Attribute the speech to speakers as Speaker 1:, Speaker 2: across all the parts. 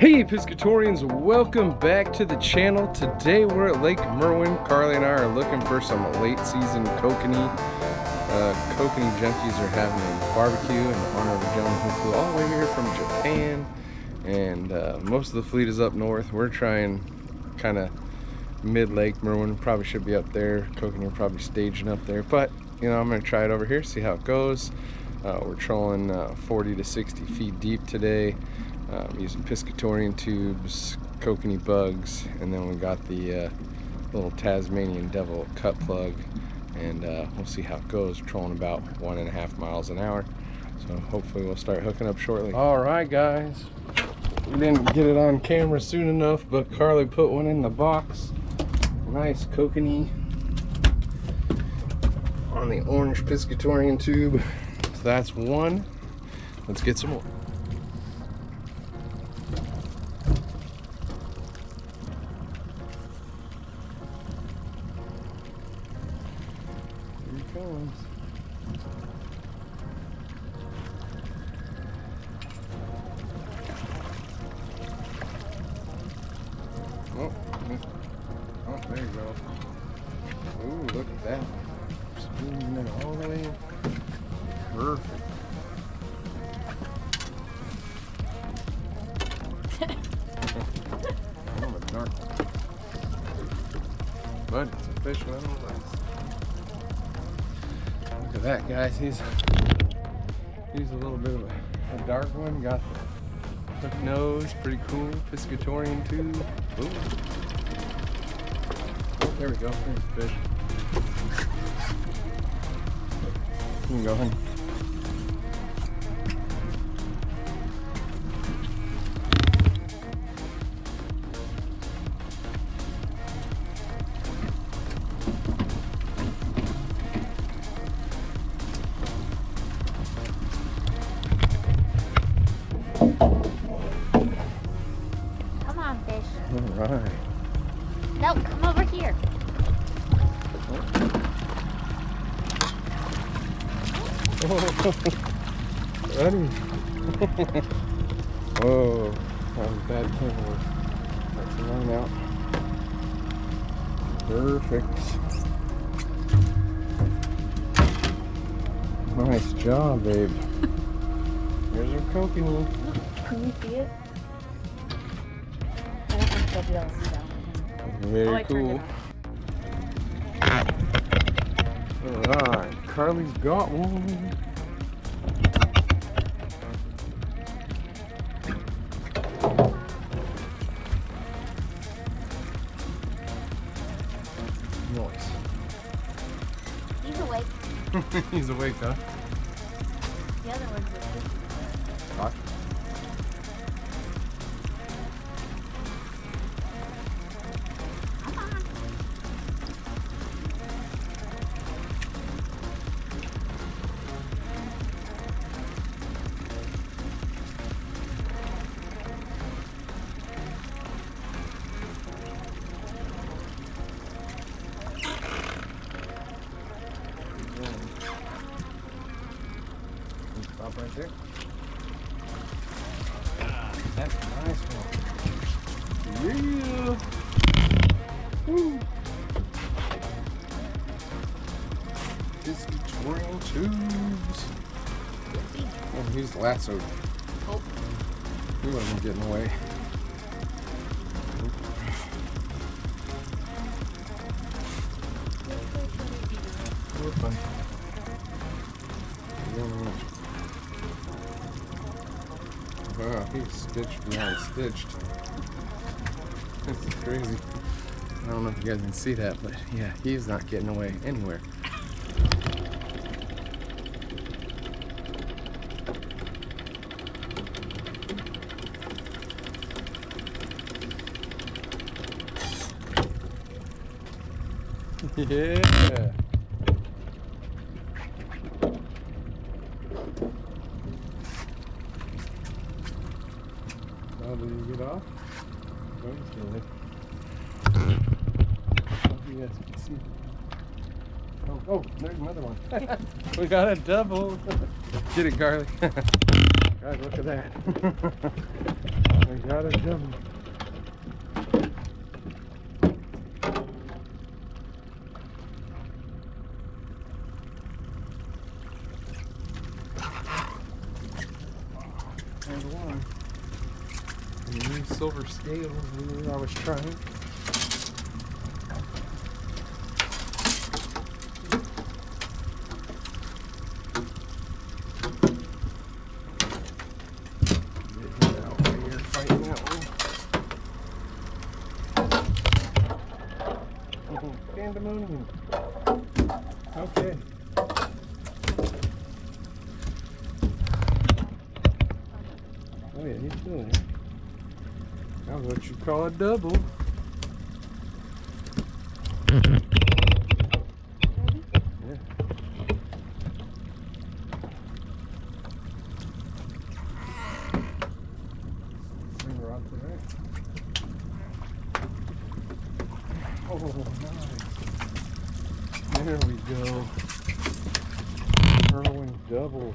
Speaker 1: Hey Piscatorians, welcome back to the channel. Today we're at Lake Merwin. Carly and I are looking for some late season kokanee. Kokanee junkies are having a barbecue in honor of a gentleman who flew all the way here from Japan. And most of the fleet is up north. We're trying kind of mid-Lake Merwin. Probably should be up there. Kokanee are probably staging up there. But, you know, I'm going to try it over here, see how it goes. We're trolling 40 to 60 feet deep today. Using Piscatorian tubes, kokanee bugs, and then we got the little Tasmanian devil cut plug, and we'll see how it goes. Trolling about 1.5 miles an hour, so hopefully we'll start hooking up shortly. All right, guys, we didn't get it on camera soon enough, but Carly put one in the box. Nice kokanee on the orange Piscatorian tube. So that's one. Let's get some more. Comes. Oh, there you go. Ooh, look at that. Spooning it all the way in. Perfect. Oh, a dark one. But it's a fish nonetheless. Look at that, guys. He's a little bit of a dark one. Got the hook nose, pretty cool. Piscatorian tube. Ooh. Oh, there we go. There's the fish. You can go ahead.
Speaker 2: Come on, fish.
Speaker 1: All right.
Speaker 2: No, come over here.
Speaker 1: Oh, buddy. Oh, that was bad camera. That's a line out. Perfect. Nice job, babe. Here's our kokanee.
Speaker 2: Can you see it? I don't think they'll be able to see that one.
Speaker 1: Very
Speaker 2: I turned
Speaker 1: cool. Alright, Carly's got one. Nice.
Speaker 2: He's awake.
Speaker 1: He's awake, huh?
Speaker 2: The other one's asleep.
Speaker 1: Rock.
Speaker 2: Come on.
Speaker 1: Stop right there. That's a nice one. Yeah. Woo. Piscatorian tubes. Oh, he's lassoed.
Speaker 2: Oh.
Speaker 1: He wasn't getting away. We're fine. Wow, he's stitched beyond stitched. This is crazy. I don't know if you guys can see that, but yeah, he's not getting away anywhere. Yeah. Oh, did you get off? Oh, he's good. Oh, you guys can see. Oh, there's another one. We got a double. Get it, Carly. Guys, look at that. There's Got a double. And one. And these silver scales we knew I was trying. Pandemonium. Okay. Oh yeah, he's still there. That was what you call a double. Yeah. Swing her off to that. Oh, nice. There we go. Merwin double.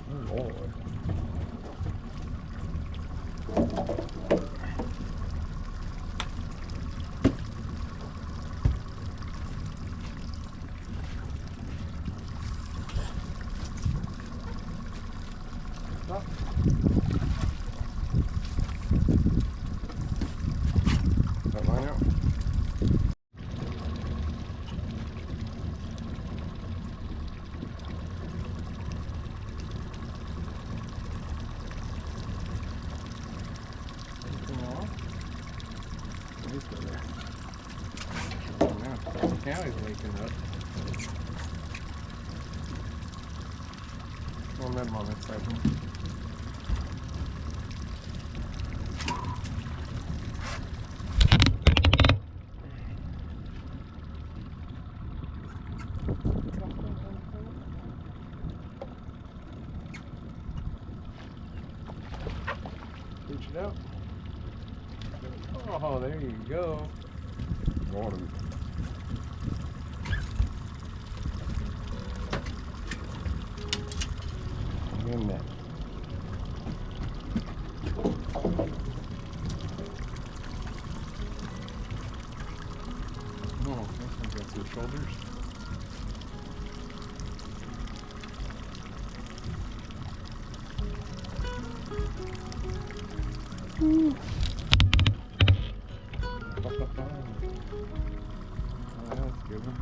Speaker 1: Oh Lord. Stop. That line out. Anything off? He's still there. Now he's waking up. We'll let him on this side. Reach it out. Oh, there you go. Got him. In that. Oh, this one's got some shoulders. Ooh. Oh, that's a good one.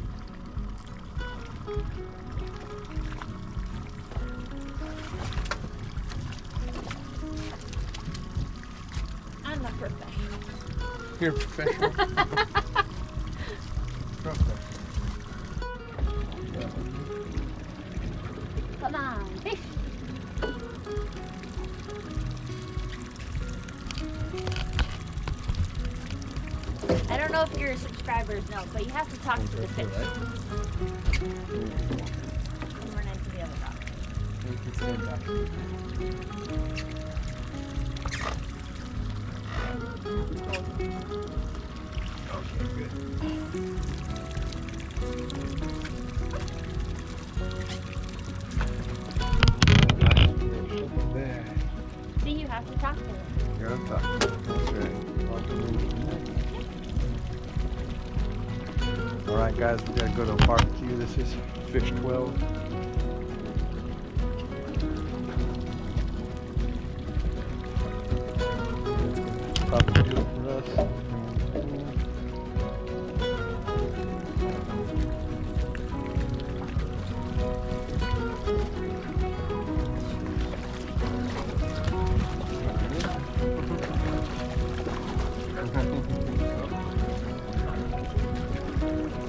Speaker 2: I'm a professional.
Speaker 1: You're a professional. Professional.
Speaker 2: Come on, fish. I don't know if your subscribers know, but you have to talk to the fish. And run into the other dog.
Speaker 1: You can stand back. Okay, good. There.
Speaker 2: See, you have to talk to them.
Speaker 1: You gotta talk. That's right. Alright guys, we gotta go to a barbecue. This is fish 12. Probably do it for us.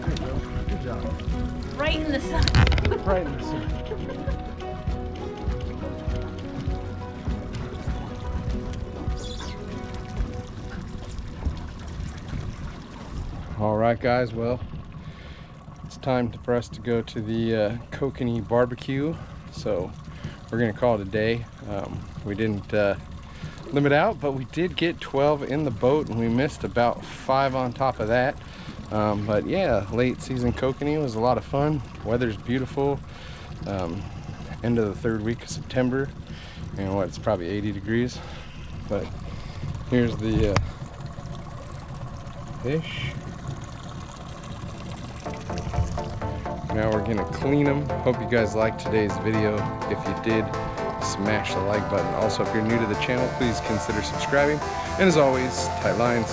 Speaker 1: There you go. Good job.
Speaker 2: Right in the sun.
Speaker 1: Right in the sun. All right, guys. Well, it's time for us to go to the Kokanee barbecue. So we're gonna call it a day. We didn't limit out, but we did get 12 in the boat, and we missed about 5 on top of that. But yeah, late season kokanee was a lot of fun. Weather's beautiful. End of the third week of September. You know what, it's probably 80 degrees. But here's the fish. Now we're gonna clean them. Hope you guys liked today's video. If you did, smash the like button. Also, if you're new to the channel, please consider subscribing. And as always, tight lines.